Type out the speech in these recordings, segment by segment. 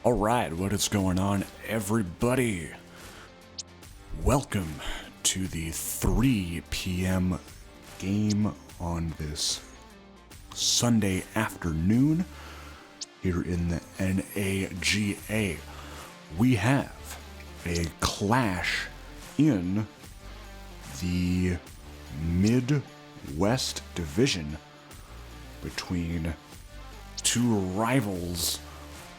All right, what is going on, everybody? Welcome to the 3 p.m. game on this Sunday afternoon here in the NAGA. We have a clash in the Midwest Division between two rivals,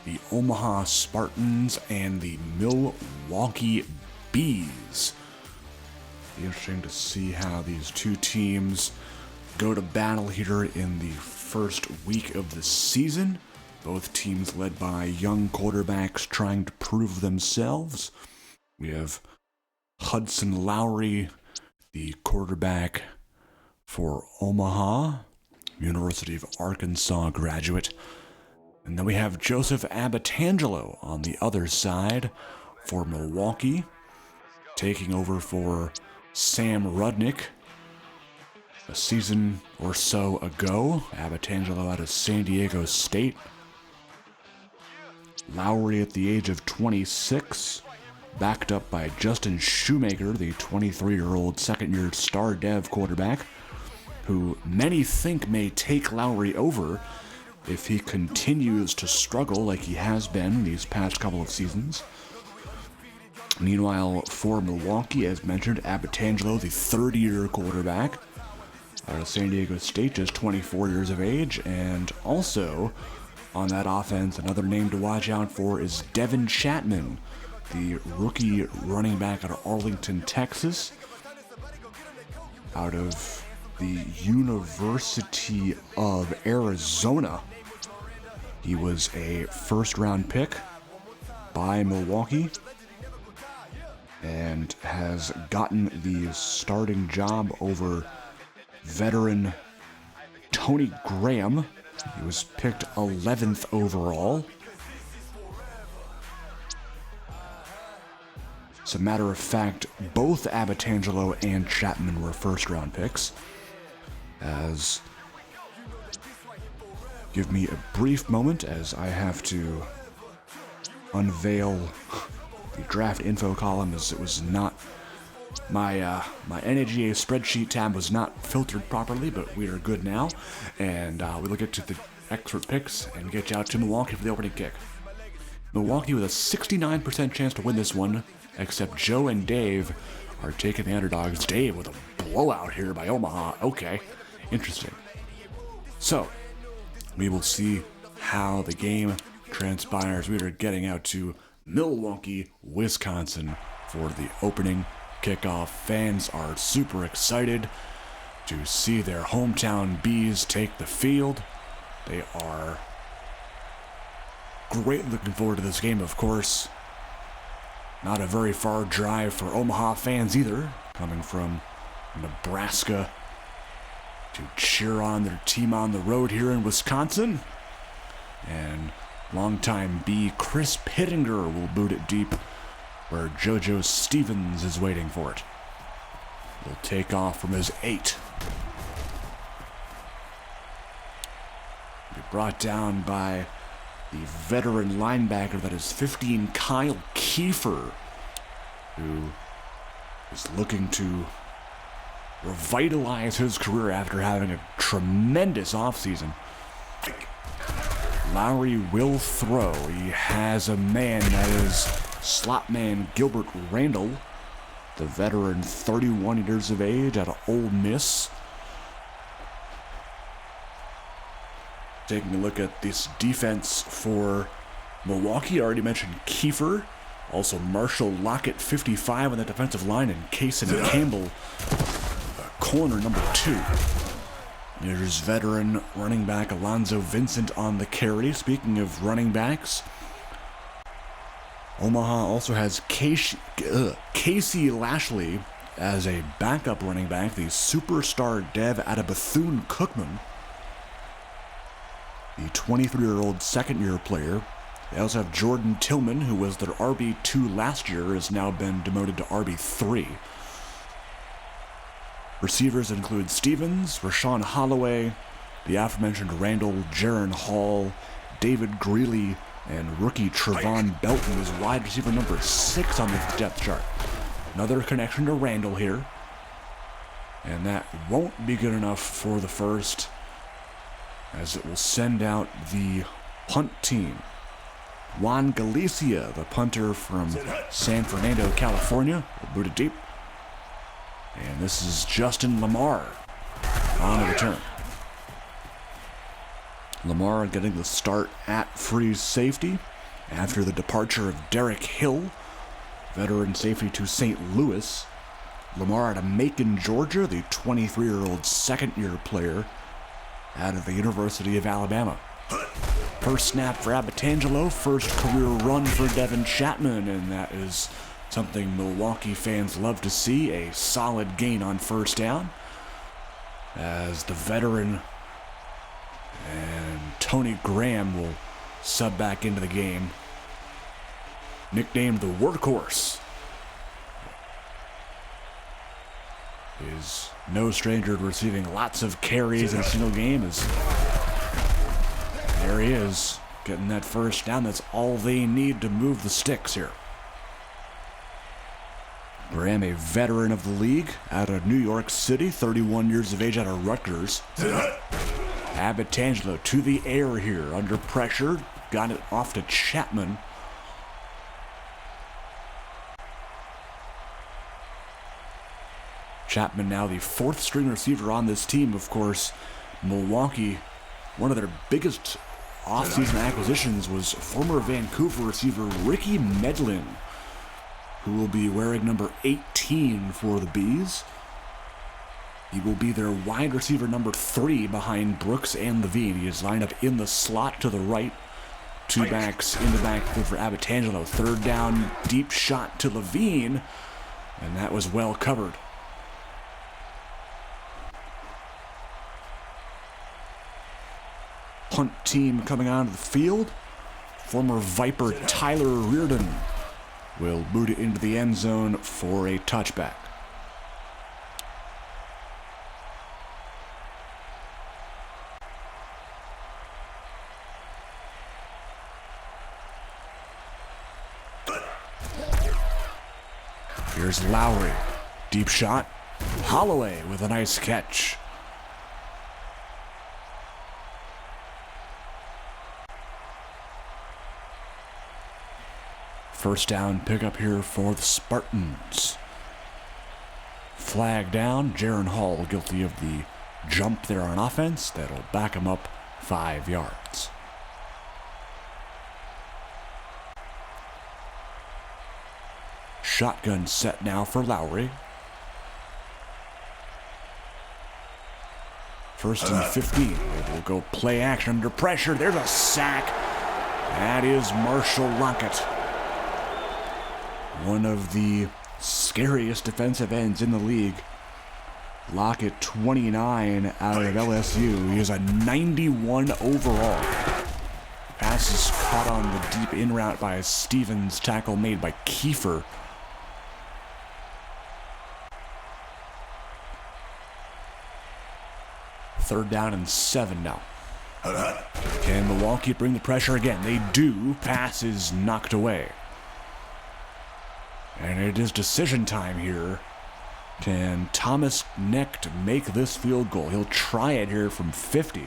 the Omaha Spartans and the Milwaukee Bees. Be interesting to see how these two teams go to battle here in the first week of the season. Both teams led by young quarterbacks trying to prove themselves. We have Hudson Lowry, the quarterback for Omaha, University of Arkansas graduate. And then we have Joseph Abatangelo on the other side for Milwaukee, taking over for Sam Rudnick. A season or so ago, Abatangelo out of San Diego State. Lowry at the age of 26, backed up by Justin Shoemaker, the 23-year-old second-year star dev quarterback, who many think may take Lowry over if he continues to struggle like he has been these past couple of seasons. Meanwhile, for Milwaukee, as mentioned, Abatangelo, the third-year quarterback out of San Diego State, just 24 years of age. And also on that offense, another name to watch out for is Devin Chapman, the rookie running back out of Arlington, Texas, out of the University of Arizona. He was a first-round pick by Milwaukee and has gotten the starting job over veteran Tony Graham. He was picked 11th overall. As a matter of fact, both Abatangelo and Chapman were first-round picks. Give me a brief moment as I have to unveil the draft info column, as it was not my NAGA spreadsheet tab was not filtered properly, but we are good now, and we'll get to the expert picks and get you out to Milwaukee for the opening kick. Milwaukee with a 69% chance to win this one, except Joe and Dave are taking the underdogs. Dave with a blowout here by Omaha. Okay, interesting. So we will see how the game transpires. We are getting out to Milwaukee, Wisconsin for the opening kickoff. Fans are super excited to see their hometown Bees take the field. They are great looking forward to this game, of course. Not a very far drive for Omaha fans either, coming from Nebraska to cheer on their team on the road here in Wisconsin. And longtime Bee Chris Pittinger will boot it deep where JoJo Stevens is waiting for it. He'll take off from his 8. Be brought down by the veteran linebacker that is 15, Kyle Kiefer, who is looking to revitalize his career after having a tremendous offseason. Lowry will throw. He has a man, that is slot man Gilbert Randall, the veteran, 31 years of age, out of Ole Miss. Taking a look at this defense for Milwaukee, I already mentioned Kiefer. Also Marshall Lockett, 55 on the defensive line, and Kaysen Campbell, corner number 2. There's veteran running back Alonzo Vincent on the carry. Speaking of running backs, Omaha also has Casey Lashley as a backup running back, the superstar dev out of Bethune-Cookman, the 23-year-old second-year player. They also have Jordan Tillman, who was their RB2 last year, has now been demoted to RB3. Receivers include Stevens, Rashawn Holloway, the aforementioned Randall, Jaron Hall, David Greeley, And rookie Trevon Belton is wide receiver number 6 on the depth chart. Another connection to Randall here. And that won't be good enough for the first, as it will send out the punt team. Juan Galicia, the punter from San Fernando, California, will boot it deep. And this is Justin Lamar on the return. Lamar getting the start at free safety after the departure of Derek Hill, veteran safety to St. Louis. Lamar out of Macon, Georgia, the 23-year-old second-year player out of the University of Alabama. First snap for Abitangelo, first career run for Devin Chapman, and that is something Milwaukee fans love to see, a solid gain on first down, as the veteran and Tony Graham will sub back into the game, nicknamed the Workhorse. Is no stranger to receiving lots of carries in a single game. As there he is, getting that first down. That's all they need to move the sticks here. Graham, a veteran of the league, out of New York City, 31 years of age, out of Rutgers. Abitangelo to the air here, under pressure, got it off to Chapman. Chapman now the fourth string receiver on this team. Of course, Milwaukee, one of their biggest offseason acquisitions was former Vancouver receiver Ricky Medlin, who will be wearing number 18 for the Bees. He will be their wide receiver number 3 behind Brooks and Levine. He is lined up in the slot to the right. Two backs in the backfield for Abitangelo. Third down, deep shot to Levine, and that was well covered. Punt team coming onto the field. Former Viper Tyler Reardon will boot it into the end zone for a touchback. Here's Lowry. Deep shot. Holloway with a nice catch. First down pickup here for the Spartans. Flag down. Jaron Hall guilty of the jump there on offense. That'll back him up 5 yards. Shotgun set now for Lowry. First and 15. It will go play action under pressure. There's a sack. That is Marshall Lockett, one of the scariest defensive ends in the league. Lockett, 29 out of LSU. He is a 91 overall. Pass is caught on the deep in route by a Stevens, tackle made by Kiefer. Third down and 7 now. Can Milwaukee bring the pressure again? They do. Pass is knocked away. And it is decision time here. Can Thomas Knecht make this field goal? He'll try it here from 50.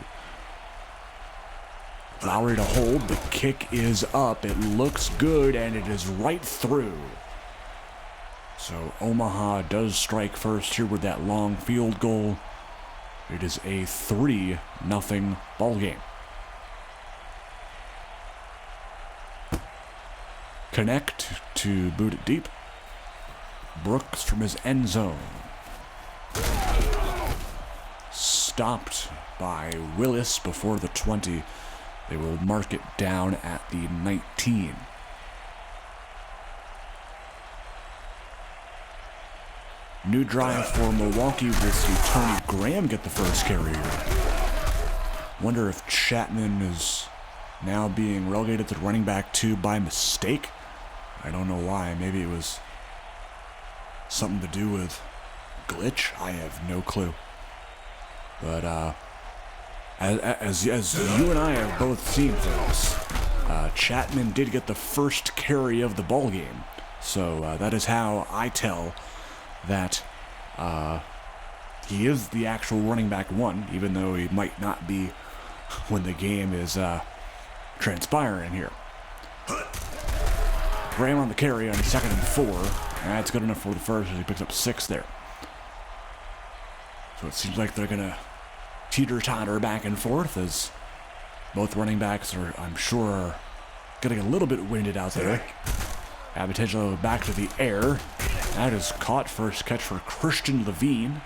Lowry to hold. The kick is up. It looks good, and it is right through. So Omaha does strike first here with that long field goal. It is a 3-0 ball game. Knecht to boot it deep. Brooks from his end zone. Stopped by Willis before the 20. They will mark it down at the 19. New drive for Milwaukee. We'll see Tony Graham get the first carry. Wonder if Chapman is now being relegated to running back 2 by mistake. I don't know why. Maybe it was something to do with glitch. I have no clue. But As you and I have both seen, folks, Chapman did get the first carry of the ball game. So that is how I tell that he is the actual running back one, even though he might not be when the game is transpiring here. Graham on the carry on 2nd and 4. That's good enough for the first as he picks up 6 there. So it seems like they're going to teeter-totter back and forth as both running backs are, I'm sure, getting a little bit winded out there. Abitangelo back to the air. That is caught. First catch for Christian Levine.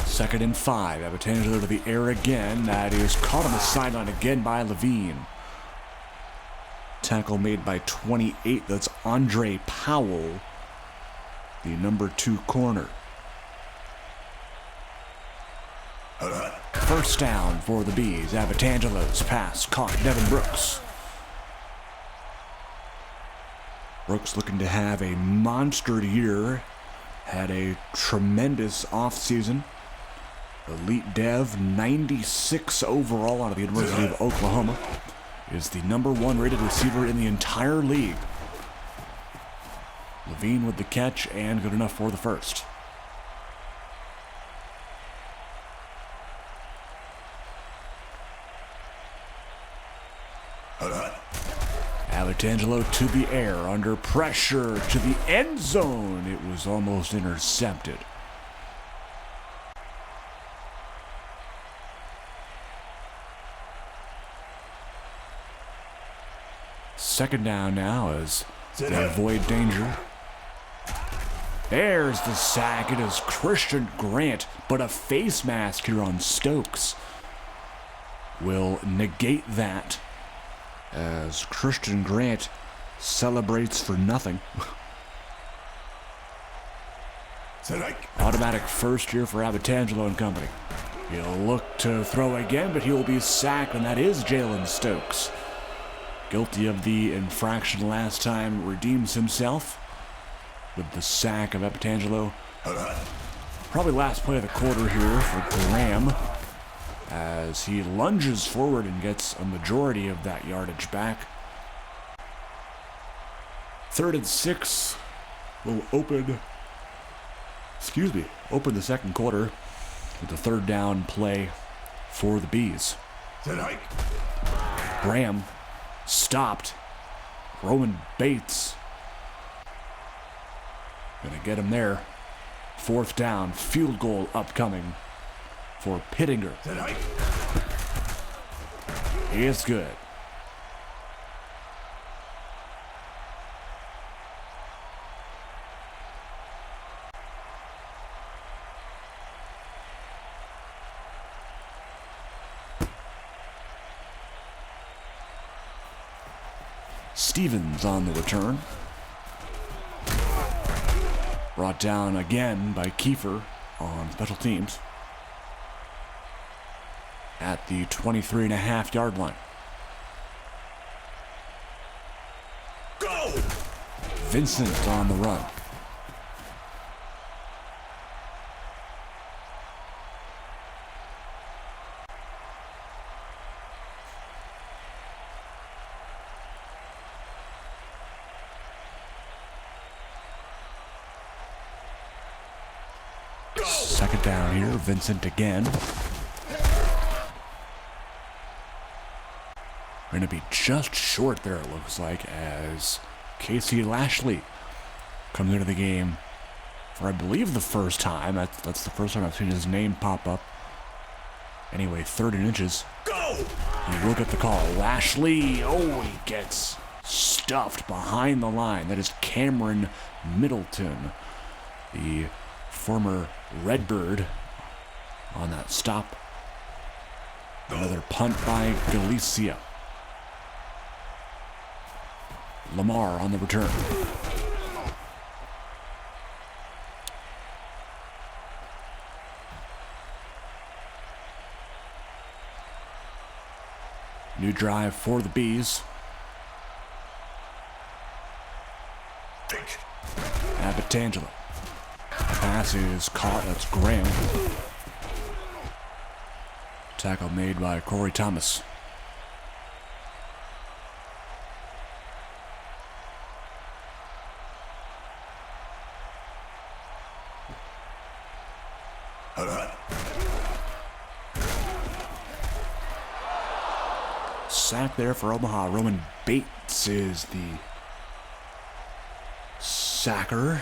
Second and 5. Abitangelo to the air again. That is caught on the sideline again by Levine. Tackle made by 28. That's Andre Powell, the number 2 corner. First down for the Bees. Abitangelo's pass caught Devin Brooks. Brooks looking to have a monster year. Had a tremendous offseason. Elite Dev, 96 overall out of the University of Oklahoma. Is the number 1 rated receiver in the entire league. Levine with the catch and good enough for the first. Abitangelo to the air, under pressure, to the end zone. It was almost intercepted. Second down now as they avoid danger. There's the sack. It is Christian Grant, but a face mask here on Stokes will negate that as Christian Grant celebrates for nothing. Automatic first here for Abitangelo and company. He'll look to throw again, but he will be sacked, and that is Jalen Stokes. Guilty of the infraction last time, redeems himself with the sack of Abitangelo. Probably last play of the quarter here for Graham as he lunges forward and gets a majority of that yardage back. 3rd and 6 will open the second quarter with the 3rd down play for the Bees. Graham stopped. Roman Bates gonna get him there. 4th down, field goal upcoming for Pittinger. It's good. Stevens on the return. Brought down again by Kiefer on special teams at the 23.5-yard line. Go! Vincent on the run. Second down here, Vincent again. Going to be just short there, it looks like, as Casey Lashley comes into the game for, I believe, the first time. That's the first time I've seen his name pop up. Anyway, 3rd and inches. Go! He will get the call. Lashley, he gets stuffed behind the line. That is Cameron Middleton, the former Redbird, on that stop. Another punt by Galicia. Lamar on the return. New drive for the Bees. Abatangelo. Pass is caught. That's Graham. Tackle made by Corey Thomas. Sack there for Omaha. Roman Bates is the sacker.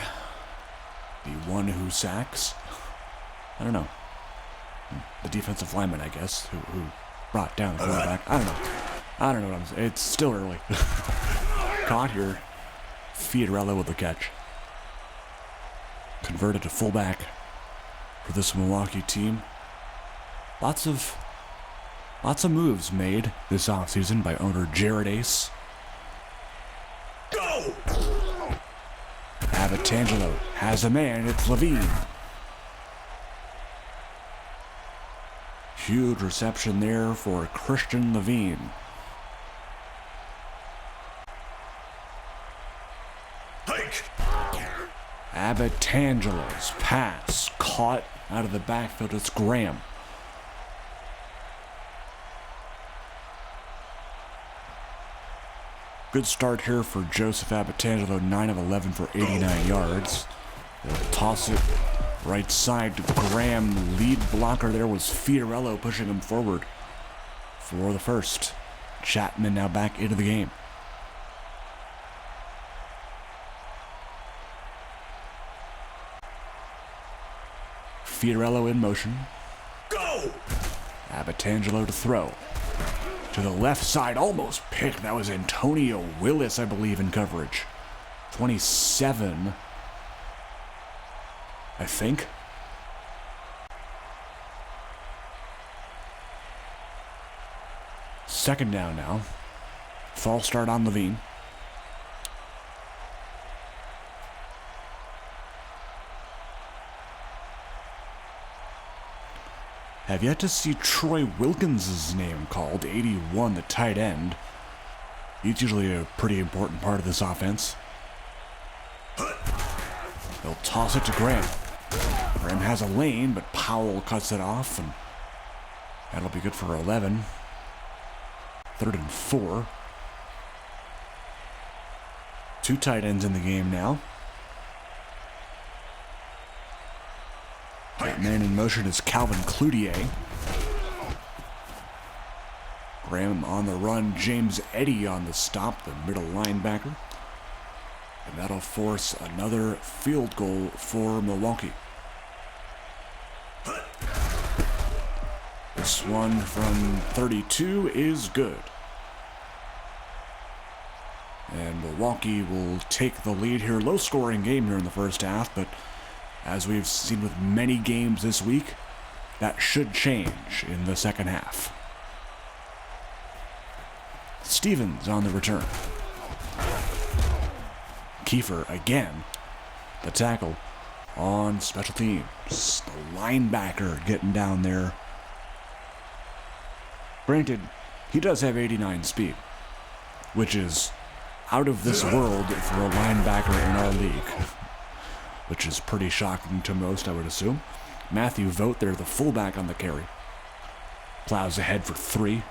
The one who sacks. I don't know. The defensive lineman, I guess, who brought down the quarterback. I don't know what I'm saying. It's still early. Caught here. Fiorello with the catch. Converted to fullback for this Milwaukee team. Lots of moves made this offseason by owner Jared Ace. Go! Abatangelo has a man. It's Levine. Huge reception there for Christian Levine. Hike! Abatangelo's pass caught out of the backfield. It's Graham. Good start here for Joseph Abatangelo, 9 of 11 for 89 yards. They'll toss it right side to Graham. Lead blocker there was Fiorello pushing him forward for the first. Chapman now back into the game. Fiorello in motion. Go! Abatangelo to throw. To the left side, almost picked. That was Antonio Willis, I believe, in coverage. 27, I think. Second down now. False start on Levine. Have yet to see Troy Wilkins' name called, 81, the tight end. He's usually a pretty important part of this offense. They'll toss it to Graham. Graham has a lane, but Powell cuts it off, and that'll be good for 11. 3rd and 4. 2 tight ends in the game now. That man in motion is Calvin Cloutier. Graham on the run. James Eddy on the stop, the middle linebacker. And that'll force another field goal for Milwaukee. This one from 32 is good. And Milwaukee will take the lead here. Low-scoring game here in the first half, but as we've seen with many games this week, that should change in the second half. Stevens on the return. Kiefer again. The tackle on special teams. The linebacker getting down there. Granted, he does have 89 speed, which is out of this world for a linebacker in our league. Which is pretty shocking to most, I would assume. Matthew Vogt there, the fullback on the carry. Plows ahead for 3.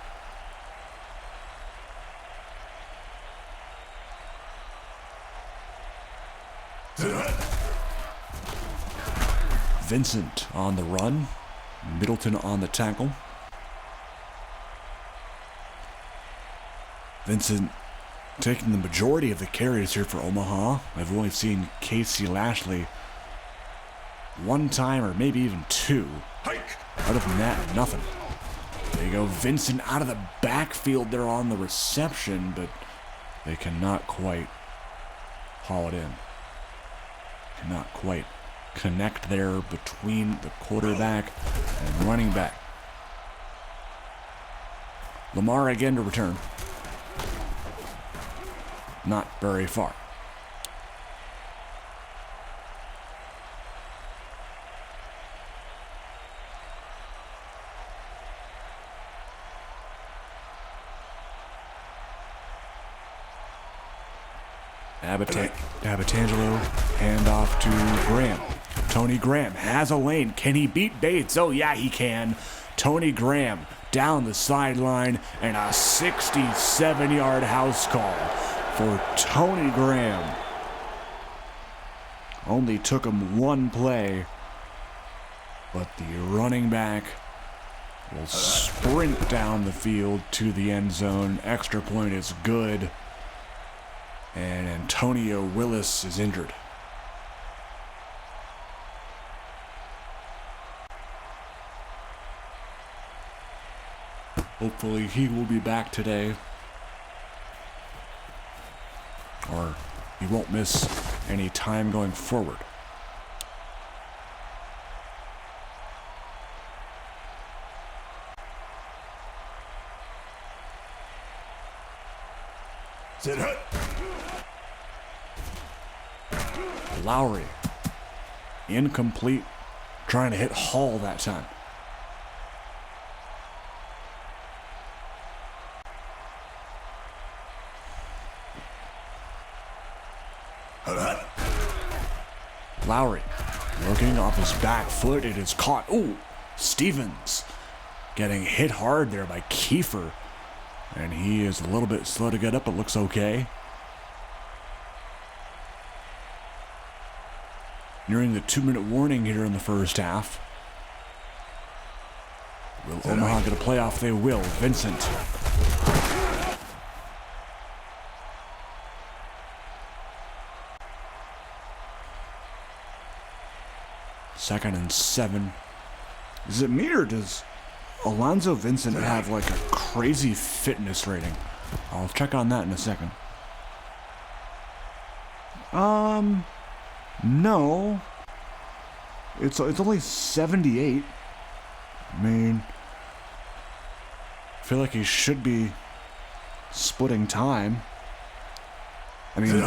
Vincent on the run. Middleton on the tackle. Vincent taking the majority of the carries here for Omaha. I've only seen Casey Lashley one time or maybe even 2. Other than that, nothing. There you go. Vincent out of the backfield there on the reception, but they cannot quite haul it in. Cannot quite connect there between the quarterback and running back. Lamar again to return. Not very far. Abatangelo, hand off to Graham. Tony Graham has a lane. Can he beat Bates? Oh yeah, he can. Tony Graham down the sideline, and a 67-yard house call for Tony Graham. Only took him one play, but the running back will sprint down the field to the end zone. Extra point is good, and Antonio Willis is injured. Hopefully he will be back today, or he won't miss any time going forward. Sit hut. Lowry, incomplete, trying to hit Hall that time. Lowry, looking off his back foot, it is caught. Ooh, Stevens getting hit hard there by Kiefer, and he is a little bit slow to get up, but looks okay. Nearing the 2-minute warning here in the first half. Will Omaha get a playoff? They will. Vincent. Second and 7. Is it me, or does Alonzo Vincent have like a crazy fitness rating? I'll check on that in a second. No. It's only 78. I mean, I feel like he should be splitting time. I mean,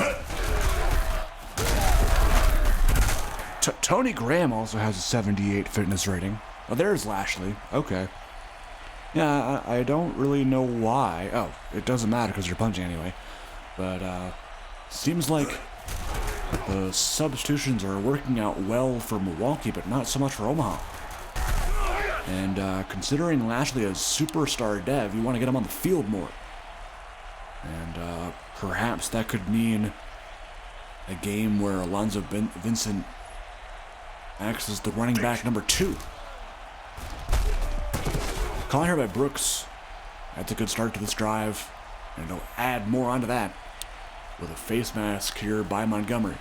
Tony Graham also has a 78 fitness rating. Oh, there's Lashley. Okay. Yeah, I don't really know why. Oh, it doesn't matter because you're punching anyway. But, seems like the substitutions are working out well for Milwaukee, but not so much for Omaha. And, considering Lashley as superstar dev, you want to get him on the field more. And, perhaps that could mean a game where Alonzo Vincent acts as the running back number 2. Call here by Brooks. That's a good start to this drive. And he'll add more onto that with a face mask here by Montgomery.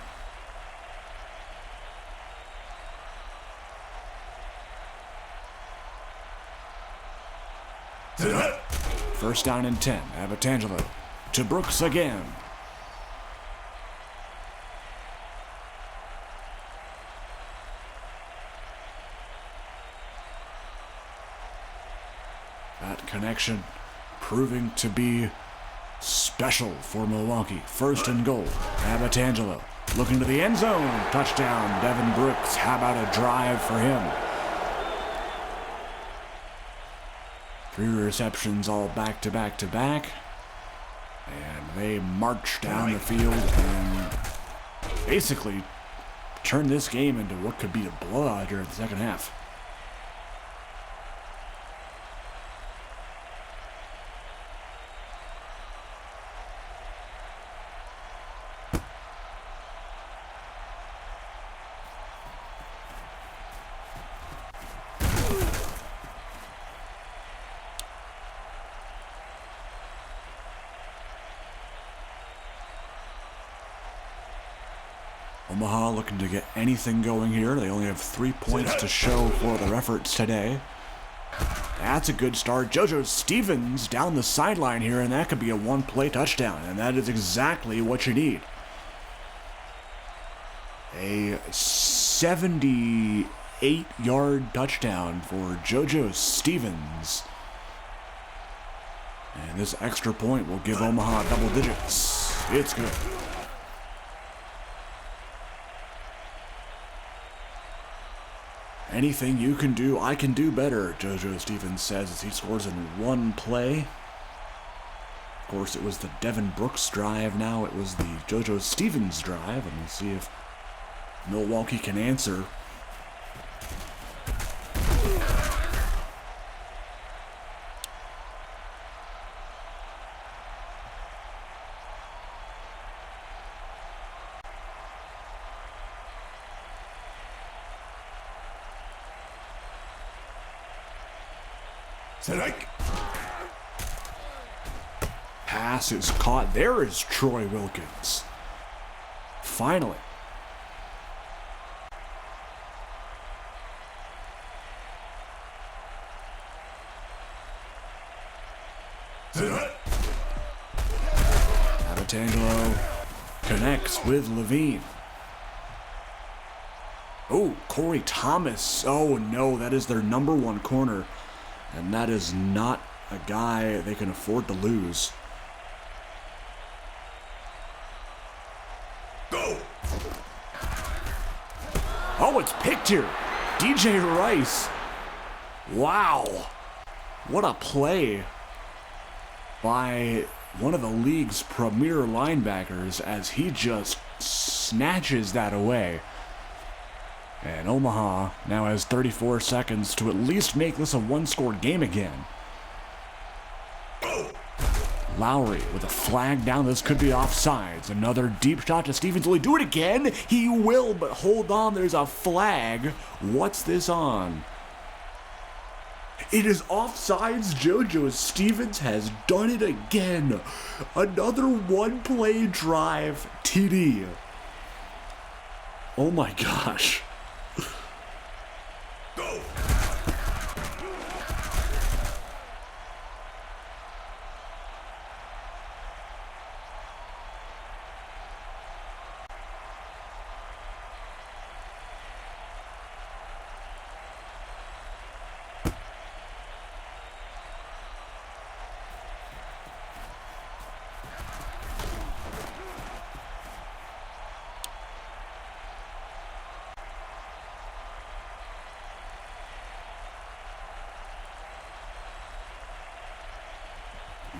First down and 10. Abatangelo to Brooks again. That connection proving to be special for Milwaukee. First and goal. Abatangelo looking to the end zone. Touchdown, Devin Brooks. How about a drive for him? 3 receptions all back to back to back. And they march down the field and basically turn this game into what could be a blowout here in the second half. Omaha looking to get anything going here. They only have 3 points to show for their efforts today. That's a good start. JoJo Stevens down the sideline here, and that could be a 1-play touchdown, and that is exactly what you need. A 78-yard touchdown for JoJo Stevens. And this extra point will give Omaha double digits. It's good. Anything you can do, I can do better, JoJo Stevens says as he scores in 1 play. Of course, it was the Devin Brooks drive. Now it was the JoJo Stevens drive, and we'll see if Milwaukee can answer. Pass is caught. There is Troy Wilkins. Finally. Abatangelo connects with Levine. Oh, Corey Thomas. Oh no, that is their number one corner. And that is not a guy they can afford to lose. Go! Oh, it's picked here. DJ Rice. Wow. What a play by one of the league's premier linebackers as he just snatches that away. And Omaha now has 34 seconds to at least make this a one-score game again. Lowry with a flag down. This could be offsides. Another deep shot to Stevens. Will he do it again? He will, but hold on. There's a flag. What's this on? It is offsides. JoJo Stevens has done it again. Another one-play drive TD. Oh my gosh. Go.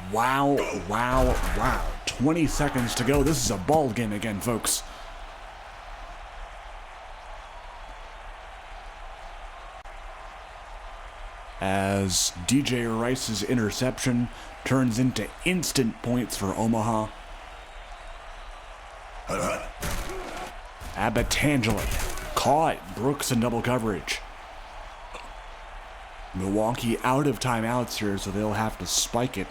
Wow, wow, wow. 20 seconds to go. This is a ball game again, folks. As DJ Rice's interception turns into instant points for Omaha. Abatangelo caught Brooks in double coverage. Milwaukee out of timeouts here, so they'll have to spike it.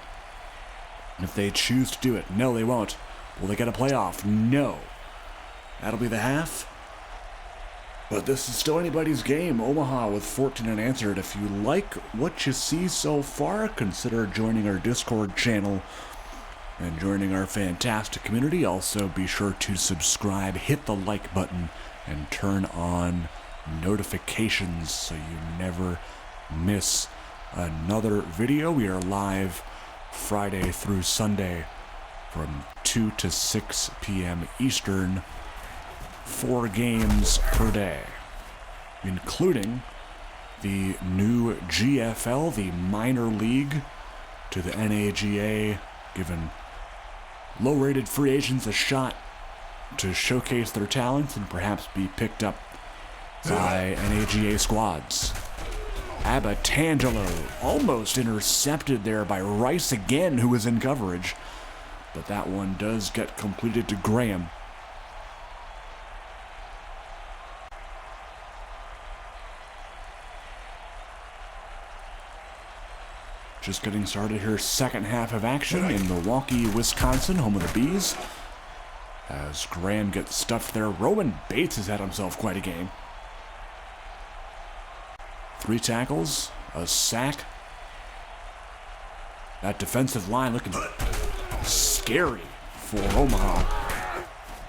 If they choose to do it. No, they won't. Will they get a playoff? No. That'll be the half. But this is still anybody's game. Omaha with 14 unanswered. If you like what you see so far, consider joining our Discord channel and joining our fantastic community. Also, be sure to subscribe, hit the like button, and turn on notifications so you never miss another video. We are live Friday through Sunday from 2 to 6 p.m. Eastern, 4 games per day, including the new GFL, the minor league, to the NAGA, giving low-rated free agents a shot to showcase their talents and perhaps be picked up by NAGA squads. Abatangelo almost intercepted there by Rice again, who was in coverage. But that one does get completed to Graham. Just getting started here, second half of action in Milwaukee, Wisconsin, home of the Bees. As Graham gets stuffed there, Rowan Bates has had himself quite a game. 3 tackles, a sack. That defensive line looking scary for Omaha,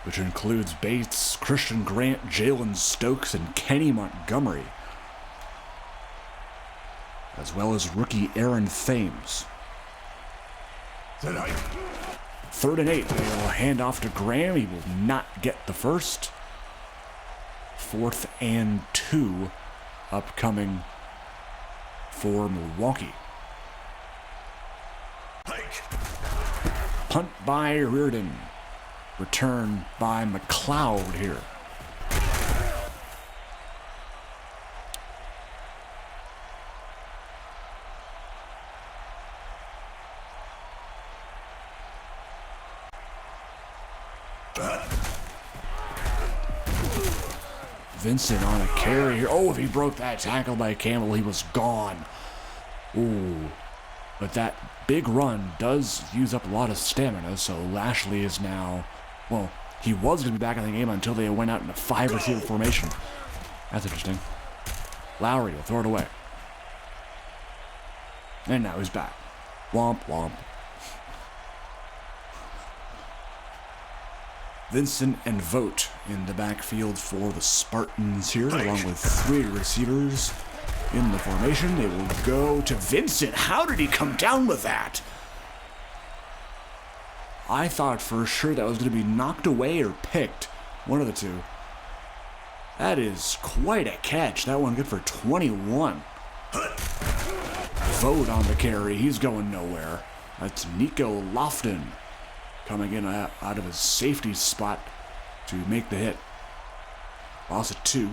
which includes Bates, Christian Grant, Jalen Stokes, and Kenny Montgomery, as well as rookie Aaron Thames. 3rd and 8. They'll hand off to Graham. He will not get the first. 4th and 2 upcoming for Milwaukee. punt by Reardon. Return by McLeod here. Vincent on a carry here. Oh, if he broke that tackle by Campbell, he was gone. Ooh. But that big run does use up a lot of stamina, so Lashley is now, well, he was going to be back in the game until they went out in a 5 receiver formation. That's interesting. Lowry will throw it away. And now he's back. Womp, womp. Vincent and Vogt in the backfield for the Spartans here, along with 3 receivers in the formation. They will go to Vincent. How did he come down with that? I thought for sure that was going to be knocked away or picked. One of the two. That is quite a catch. That one good for 21. Vogt on the carry. He's going nowhere. That's Nico Lofton coming in out of his safety spot to make the hit. Loss of 2.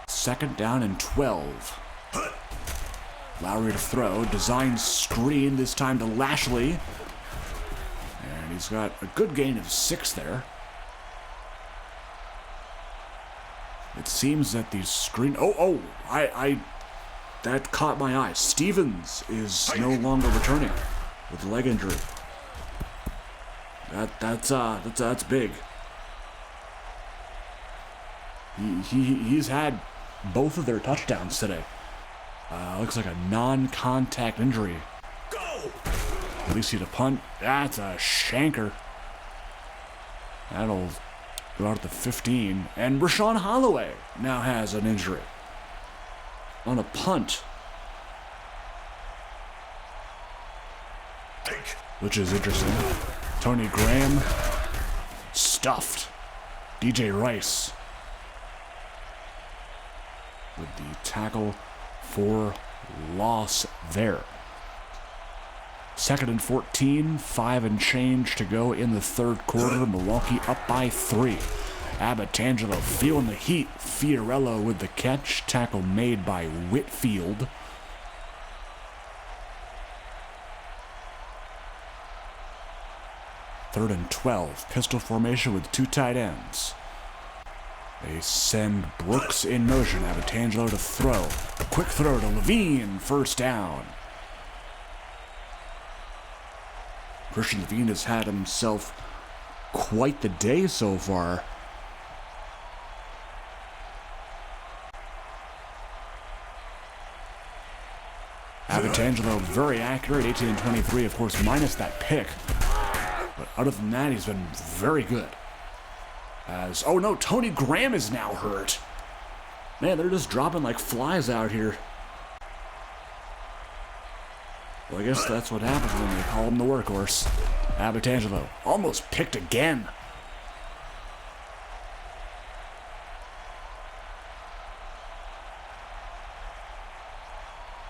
Second down and 12. Lowry to throw. Design screen this time to Lashley. And he's got a good gain of 6 there. It seems that the screen... That caught my eye. Stevens is no longer returning with a leg injury. That's big. He's had both of their touchdowns today. Looks like a non-contact injury. Go! At least he had a punt. That's a shanker. That'll go out at the 15. And Rashawn Holloway now has an injury on a punt, which is interesting. Tony Graham stuffed DJ Rice with the tackle for loss there. Second and 14, 5 and change to go in the third quarter. Milwaukee up by 3. Abbatangelo feeling the heat. Fiorello with the catch. Tackle made by Whitfield. Third and 12. Pistol formation with 2 tight ends. They send Brooks in motion. Abbatangelo to throw. A quick throw to Levine. First down. Christian Levine has had himself quite the day so far. Abbatangelo very accurate, 18 and 23, of course, minus that pick. But other than that, he's been very good. Oh no, Tony Graham is now hurt. Man, they're just dropping like flies out here. Well, I guess that's what happens when they call him the workhorse. Abbatangelo almost picked again.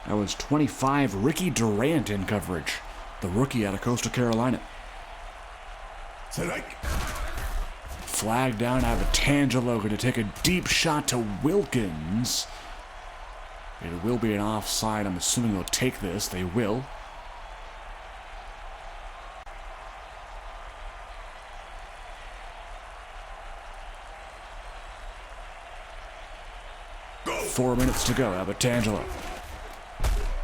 That was 25, Ricky Durant in coverage. The rookie out of Coastal Carolina. Flag down, Abbatangelo going to take a deep shot to Wilkins. It will be an offside. I'm assuming they'll take this. They will. Go. 4 minutes to go. Abbatangelo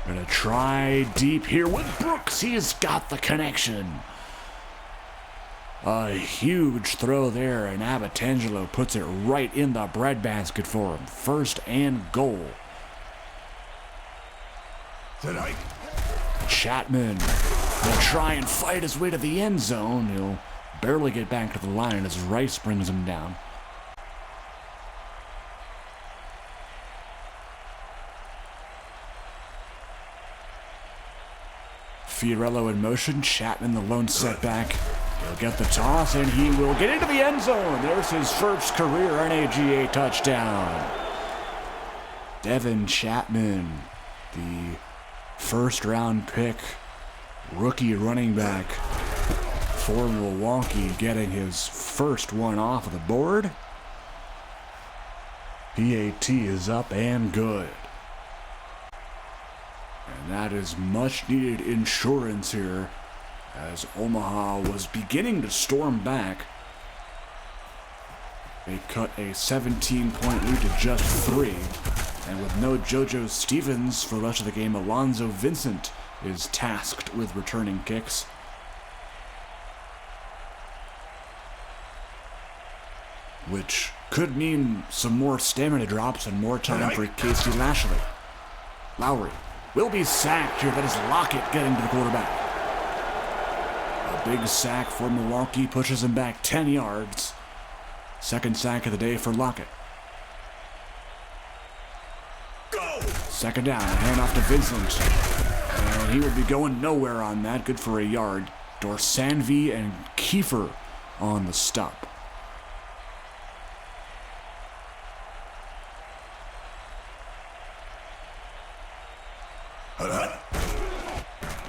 gonna try deep here with Brooks. He has got the connection. A huge throw there, and Abbatangelo puts it right in the breadbasket for him. First and goal. Chapman will try and fight his way to the end zone. He'll barely get back to the line as Rice brings him down. Fiorello in motion. Chapman the lone setback. He'll get the toss, and he will get into the end zone. There's his first career NAGA touchdown. Devin Chapman, the first round pick, rookie running back for Milwaukee, getting his first one off of the board. PAT is up and good. And that is much needed insurance here, as Omaha was beginning to storm back. They cut a 17-point lead to just 3. And with no JoJo Stevens for the rest of the game, Alonzo Vincent is tasked with returning kicks. Which could mean some more stamina drops and more time for Casey Lashley. Lowry will be sacked here. That is Lockett getting to the quarterback. A big sack for Milwaukee pushes him back 10 yards. Second sack of the day for Lockett. Second down, hand off to Vincent. And he would be going nowhere on that. Good for a yard. Dorsanvi and Kiefer on the stop.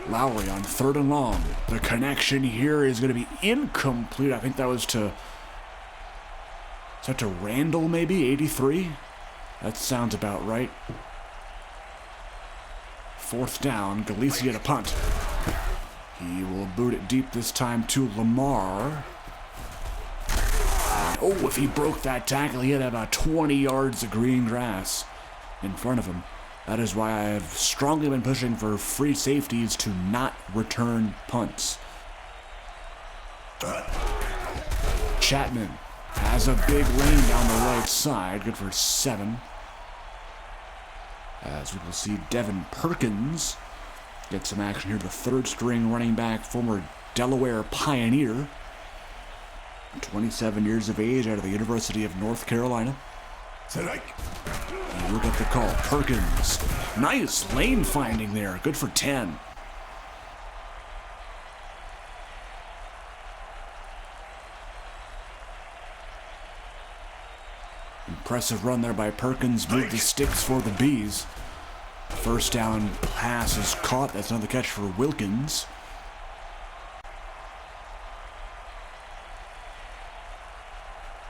Lowry on 3rd and long. The connection here is going to be incomplete. I think that was to... Is that to Randall, maybe? 83? That sounds about right. 4th down. Galicia to punt. He will boot it deep this time to Lamar. Oh, if he broke that tackle, he had about 20 yards of green grass in front of him. That is why I have strongly been pushing for free safeties to not return punts. Chapman has a big lane down the right side. Good for 7. As we will see Devin Perkins get some action here. The 3rd string running back, former Delaware Pioneer. 27 years of age, out of the University of North Carolina. And we'll get the call. Perkins. Nice lane finding there. Good for 10. Impressive run there by Perkins. Moved the sticks for the Bees. First down pass is caught. That's another catch for Wilkins.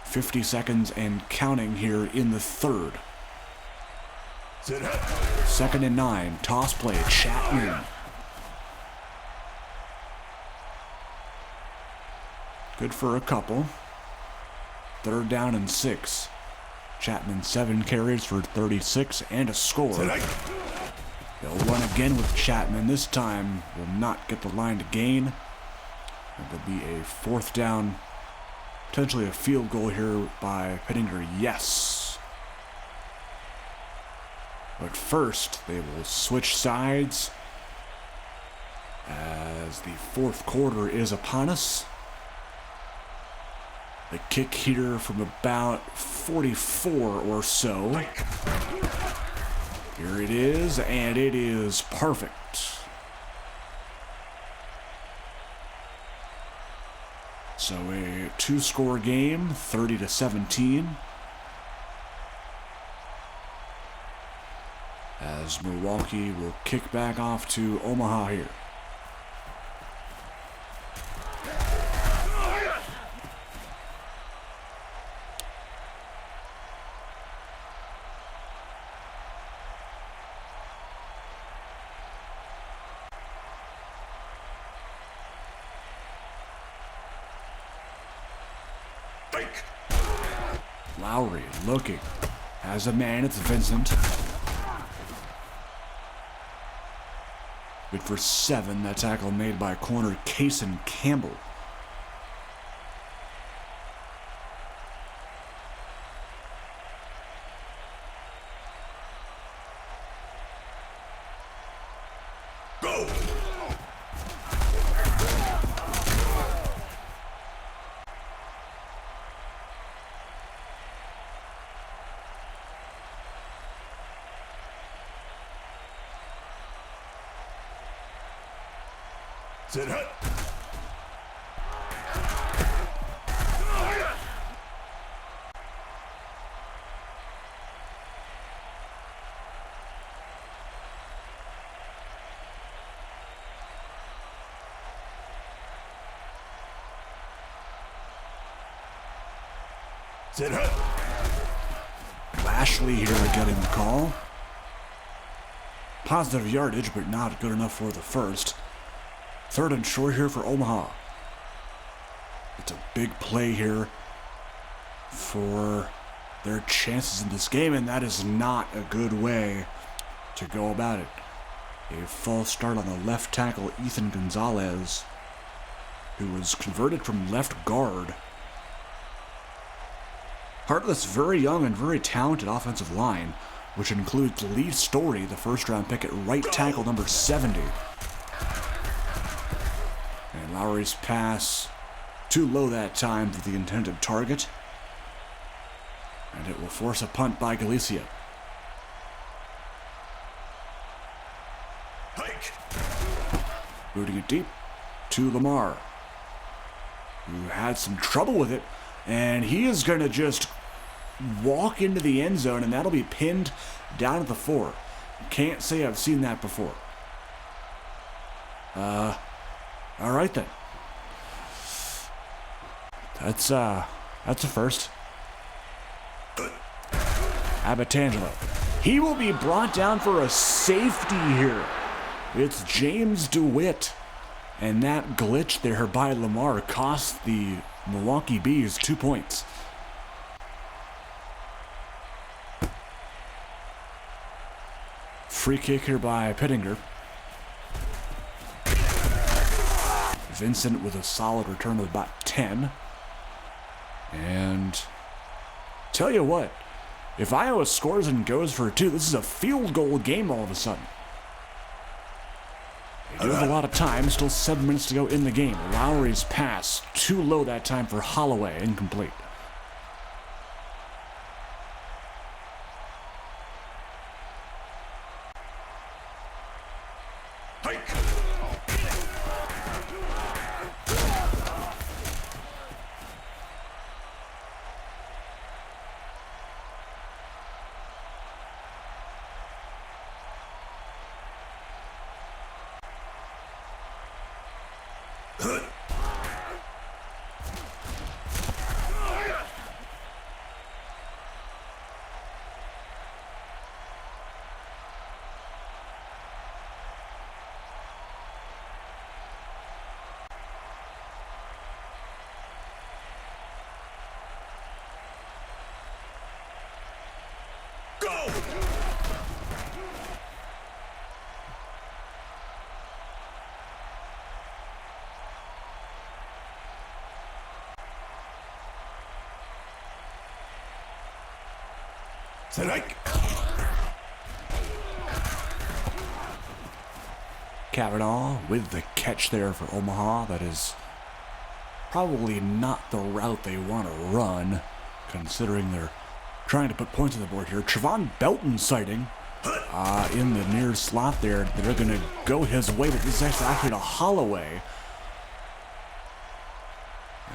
.50 seconds and counting here in the 3rd. 2nd and 9. Toss play. Chapman. Good for a couple. 3rd down and 6. Chapman 7 carries for 36 and a score. They'll run again with Chapman. This time will not get the line to gain. It'll be a 4th down. Potentially a field goal here by Pittinger. Yes. But first, they will switch sides as the 4th quarter is upon us. The kick here from about 44 or so. Here it is, and it is perfect. So a 2-score game, 30-17. As Milwaukee will kick back off to Omaha here. Lowry looking. Has a man, it's Vincent. Good for 7. That tackle made by corner Kaysen Campbell. Go! Sit hut. Lashley here getting the call. Positive yardage, but not good enough for the first. 3rd and short here for Omaha. It's a big play here for their chances in this game, and that is not a good way to go about it. A false start on the left tackle, Ethan Gonzalez, who was converted from left guard. Part of this very young and very talented offensive line, which includes Lee Story, the first-round pick at right tackle, number 70. And Lowry's pass too low that time for the intended target. And it will force a punt by Galicia. Booting it deep to Lamar, who had some trouble with it, and he is going to just walk into the end zone, and that'll be pinned down at the 4. Can't say I've seen that before. All right then. That's a first. Abatangelo. He will be brought down for a safety here. It's James DeWitt. And that glitch there by Lamar cost the Milwaukee Bees 2 points. Free kick here by Pittinger. Vincent with a solid return of about 10. And tell you what, if Iowa scores and goes for 2, this is a field goal game all of a sudden. They do have a lot of time, still 7 minutes to go in the game. Lowry's pass, too low that time for Holloway, incomplete. Kavanaugh with the catch there for Omaha. That is probably not the route they want to run, considering they're trying to put points on the board here. Trevon Belton sighting in the near slot there. They're going to go his way, but this is actually to Holloway.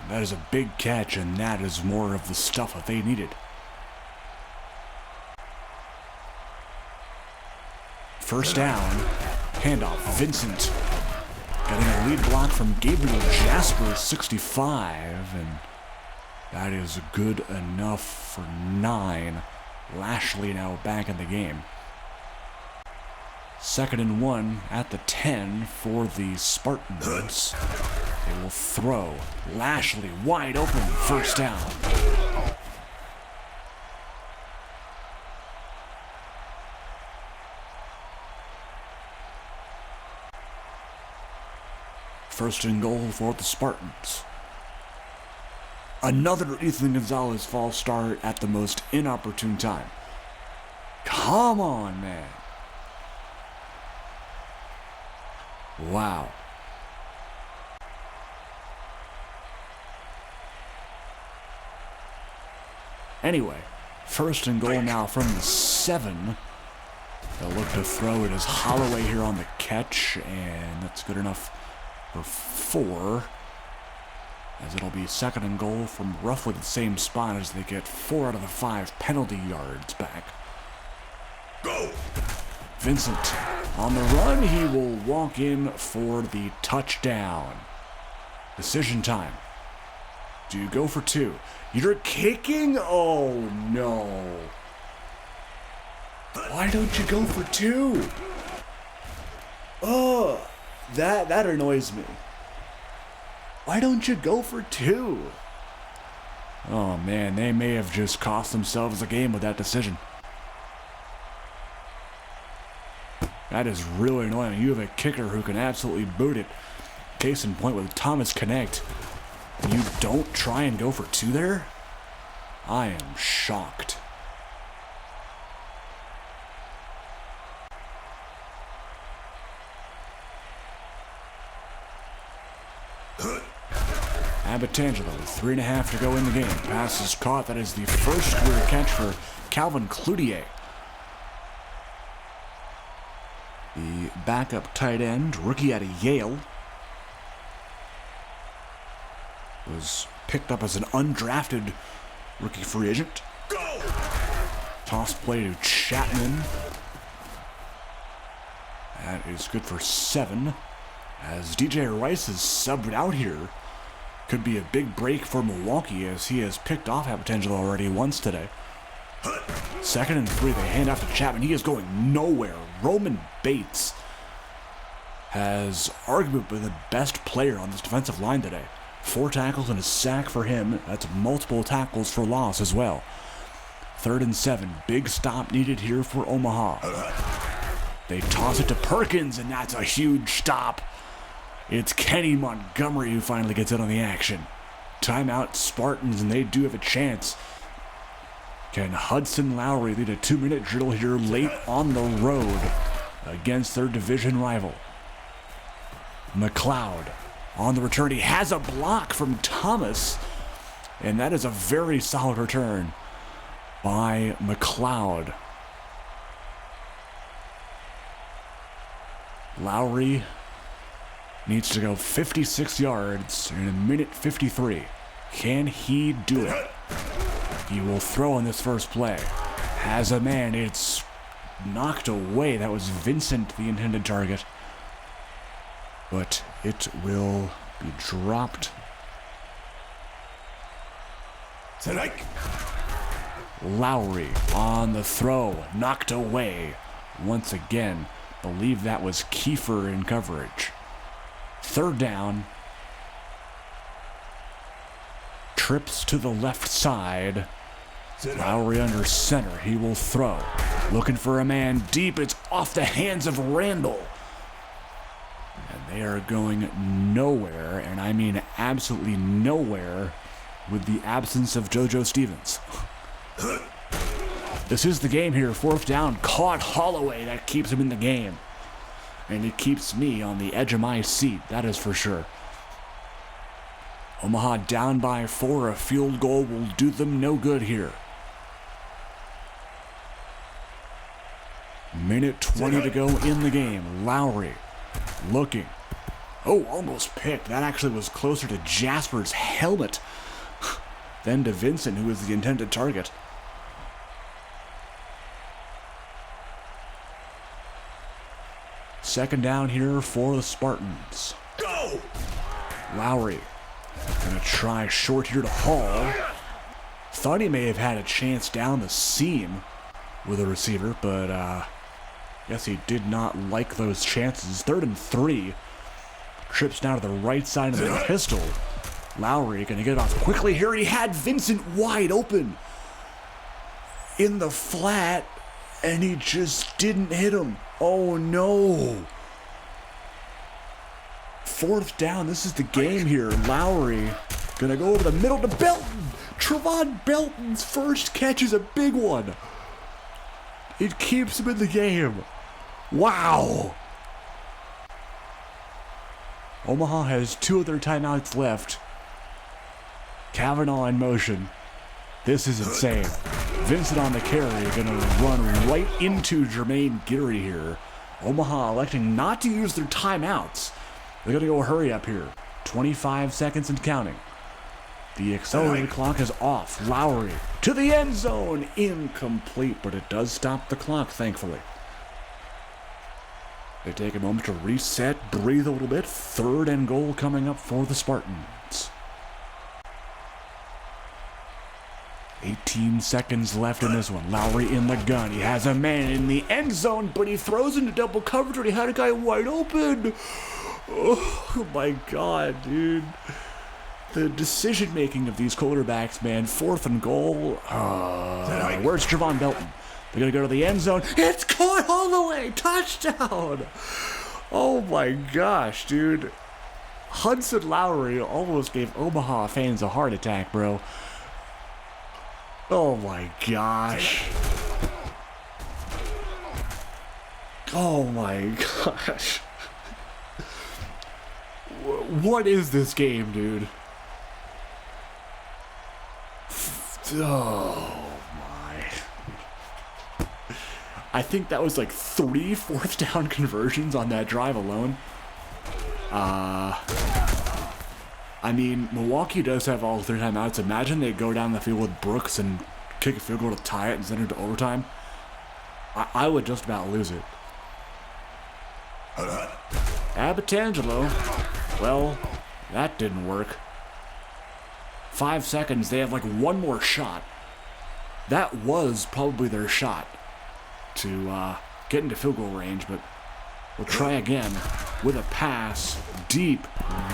And that is a big catch, and that is more of the stuff that they needed. First down, handoff, Vincent getting a lead block from Gabriel Jasper, 65, and that is good enough for 9. Lashley now back in the game. 2nd and 1 at the 10 for the Spartans. They will throw. Lashley wide open, first down. First and goal for the Spartans. Another Ethan Gonzalez false start at the most inopportune time. Come on, man. Wow. Anyway, first and goal now from the 7. They'll look to throw it as Holloway here on the catch, and that's good enough for 4, as it'll be 2nd and goal from roughly the same spot as they get 4 out of the 5 penalty yards back. Go! Vincent on the run. He will walk in for the touchdown. Decision time. Do you go for two? You're kicking? Oh, no. Why don't you go for two? Oh, that annoys me. Why don't you go for two? Oh, man, they may have just cost themselves the game with that decision. That is really annoying. You have a kicker who can absolutely boot it. Case in point with Thomas Connect. You don't try and go for two there? I am shocked. Abitangelo, 3.5 to go in the game. Pass is caught. That is the first career catch for Calvin Cloutier. The backup tight end, rookie out of Yale, was picked up as an undrafted rookie free agent. Go! Toss play to Chapman. That is good for 7. As DJ Rice is subbed out here. Could be a big break for Milwaukee as he has picked off Abitangelo already once today. 2nd and 3, they hand off to Chapman. He is going nowhere. Roman Bates has arguably been the best player on this defensive line today. 4 tackles and a sack for him. That's multiple tackles for loss as well. 3rd and 7. Big stop needed here for Omaha. They toss it to Perkins, and that's a huge stop. It's Kenny Montgomery who finally gets in on the action. Timeout Spartans, and they do have a chance. Can Hudson Lowry lead a 2-minute drill here late on the road against their division rival? McLeod on the return. He has a block from Thomas, and that is a very solid return by McLeod. Lowry needs to go 56 yards in 1:53. Can he do it? He will throw in this first play. Has a man. It's knocked away. That was Vincent, the intended target. But it will be dropped. Lowry on the throw. Knocked away once again. Believe that was Kiefer in coverage. 3rd down. Trips to the left side. Lowry under center. He will throw. Looking for a man deep. It's off the hands of Randall. And they are going nowhere, and I mean absolutely nowhere, with the absence of JoJo Stevens. This is the game here. 4th down. Caught Holloway. That keeps him in the game. And it keeps me on the edge of my seat. That is for sure. Omaha down by 4. A field goal will do them no good here. 1:20 to go in the game. Lowry looking. Oh, almost picked. That actually was closer to Jasper's helmet than to Vincent, who was the intended target. Second down here for the Spartans. Go! Lowry gonna try short here to Hall. Thought he may have had a chance down the seam with a receiver, but guess he did not like those chances. 3rd and 3. Trips down to the right side of the pistol. Lowry gonna get it off quickly here. He had Vincent wide open in the flat, and he just didn't hit him. Oh no. 4th down. This is the game here. Lowry gonna go over the middle to Belton. Trevon Belton's first catch is a big one. It keeps him in the game. Wow. Omaha has 2 of their timeouts left. Kavanaugh in motion. This is insane. Vincent on the carry, gonna run right into Jermaine Geary here. Omaha electing not to use their timeouts. They're gonna go hurry up here. 25 seconds and counting. The accelerated clock is off. Lowry to the end zone. Incomplete, but it does stop the clock, thankfully. They take a moment to reset, breathe a little bit. 3rd and goal coming up for the Spartans. 18 seconds left in this one. Lowry in the gun. He has a man in the end zone, but he throws into double coverage when he had a guy wide open. Oh my God, dude. The decision-making of these quarterbacks, man. 4th and goal. Where's Javon Belton? They're going to go to the end zone. It's caught all the way. Touchdown. Oh my gosh, dude. Hudson Lowry almost gave Omaha fans a heart attack, bro. Oh my gosh. Oh my gosh. What is this game, dude? Oh my. I think that was like 3 fourth down conversions on that drive alone. I mean, Milwaukee does have all 3 timeouts. Imagine they go down the field with Brooks and kick a field goal to tie it and send it to overtime. I would just about lose it. Abatangelo. Well, that didn't work. 5 seconds. They have like one more shot. That was probably their shot to get into field goal range, but we'll try again with a pass deep.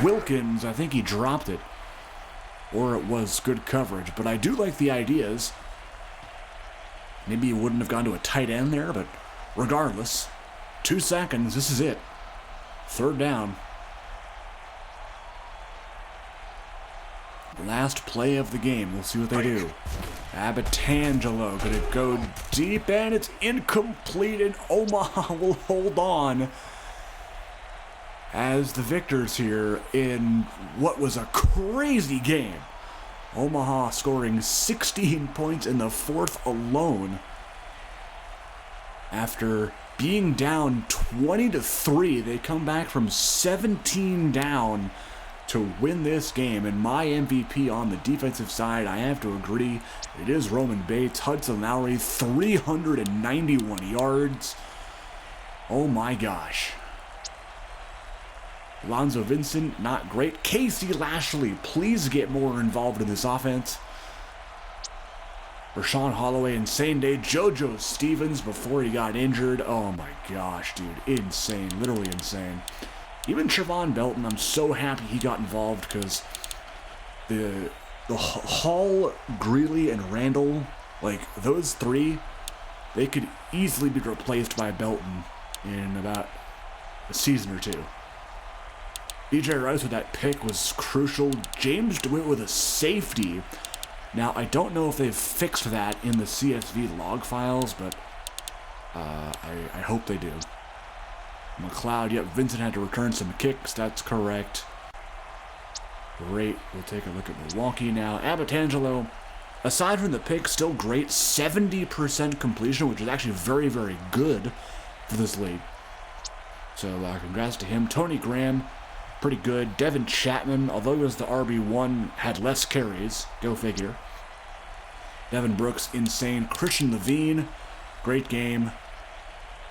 Wilkins, I think he dropped it, or it was good coverage, but I do like the ideas. Maybe he wouldn't have gone to a tight end there, but regardless, 2 seconds, this is it. 3rd down. Last play of the game. We'll see what they do. Abatangelo gonna go deep, and it's incomplete, and Omaha will hold on as the victors here in what was a crazy game. Omaha scoring 16 points in the 4th alone after being down 20-3. They come back from 17 down to win this game, and my MVP on the defensive side, I have to agree, it is Roman Bates. Hudson Lowry, 391 yards. Oh my gosh. Alonzo Vincent, not great. Casey Lashley, please get more involved in this offense. Rashawn Holloway, insane day. JoJo Stevens before he got injured. Oh my gosh, dude. Insane. Literally insane. Even Javon Belton, I'm so happy he got involved because the Hall, Greeley, and Randall, like those 3, they could easily be replaced by Belton in about a season or 2. BJ Rice with that pick was crucial. James DeWitt with a safety. Now, I don't know if they've fixed that in the CSV log files, but I hope they do. McLeod, yep, Vincent had to return some kicks, that's correct. Great, we'll take a look at Milwaukee now. Abatangelo, aside from the pick, still great. 70% completion, which is actually very, very good for this league. So, congrats to him. Tony Graham, pretty good. Devin Chapman, although he was the RB1, had less carries. Go figure. Devin Brooks, insane. Christian Levine, great game.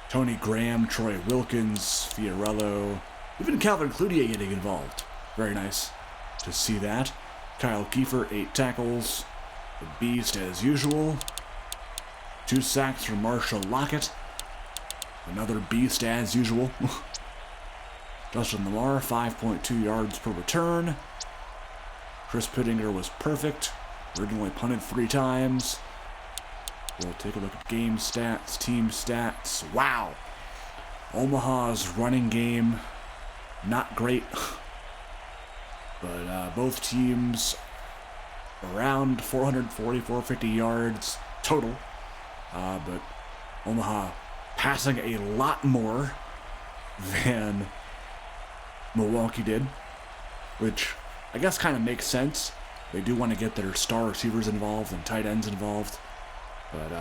Tony Graham, Troy Wilkins, Fiorello, even Calvin Cloutier getting involved. Very nice to see that. Kyle Kiefer, 8 tackles. The Beast as usual. 2 sacks from Marshall Lockett. Another Beast as usual. Justin Lamar, 5.2 yards per return. Chris Pittinger was perfect. Originally punted 3 times. We'll take a look at game stats, team stats. Wow. Omaha's running game, not great. But both teams around 440, 450 yards total. But Omaha passing a lot more than Milwaukee did, which I guess kind of makes sense. They do want to get their star receivers involved and tight ends involved. But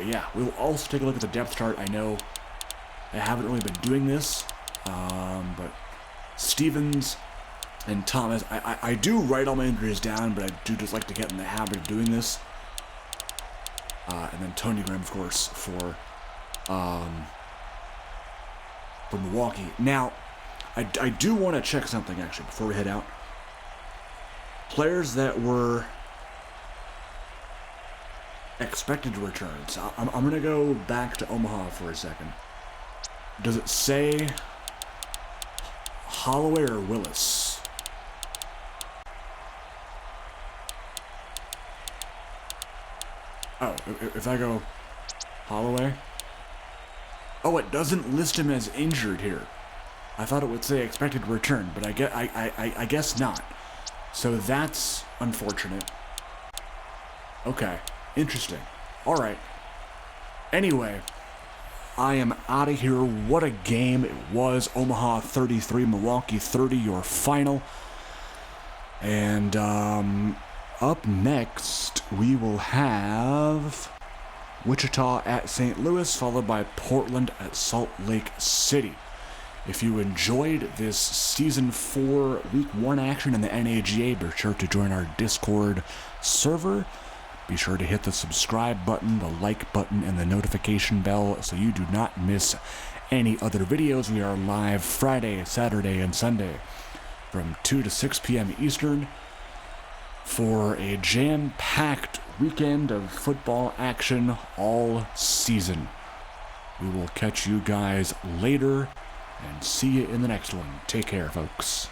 yeah, we'll also take a look at the depth chart. I know I haven't really been doing this, but Stevens and Thomas, I do write all my injuries down, but I do just like to get in the habit of doing this. And then Tony Graham, of course, for Milwaukee. Now, I do want to check something, actually, before we head out. Players that were expected returns. I'm going to go back to Omaha for a second. Does it say Holloway or Willis? Oh, if I go Holloway? Oh, it doesn't list him as injured here. I thought it would say expected return, but I guess not. So that's unfortunate. Okay, interesting. All right. Anyway, I am out of here. What a game it was. Omaha 33, Milwaukee 30, your final. And up next, we will have Wichita at St. Louis, followed by Portland at Salt Lake City. If you enjoyed this Season 4 Week 1 action in the NAGA, be sure to join our Discord server. Be sure to hit the subscribe button, the like button, and the notification bell so you do not miss any other videos. We are live Friday, Saturday, and Sunday from 2 to 6 p.m. Eastern for a jam-packed weekend of football action all season. We will catch you guys later and see you in the next one. Take care, folks.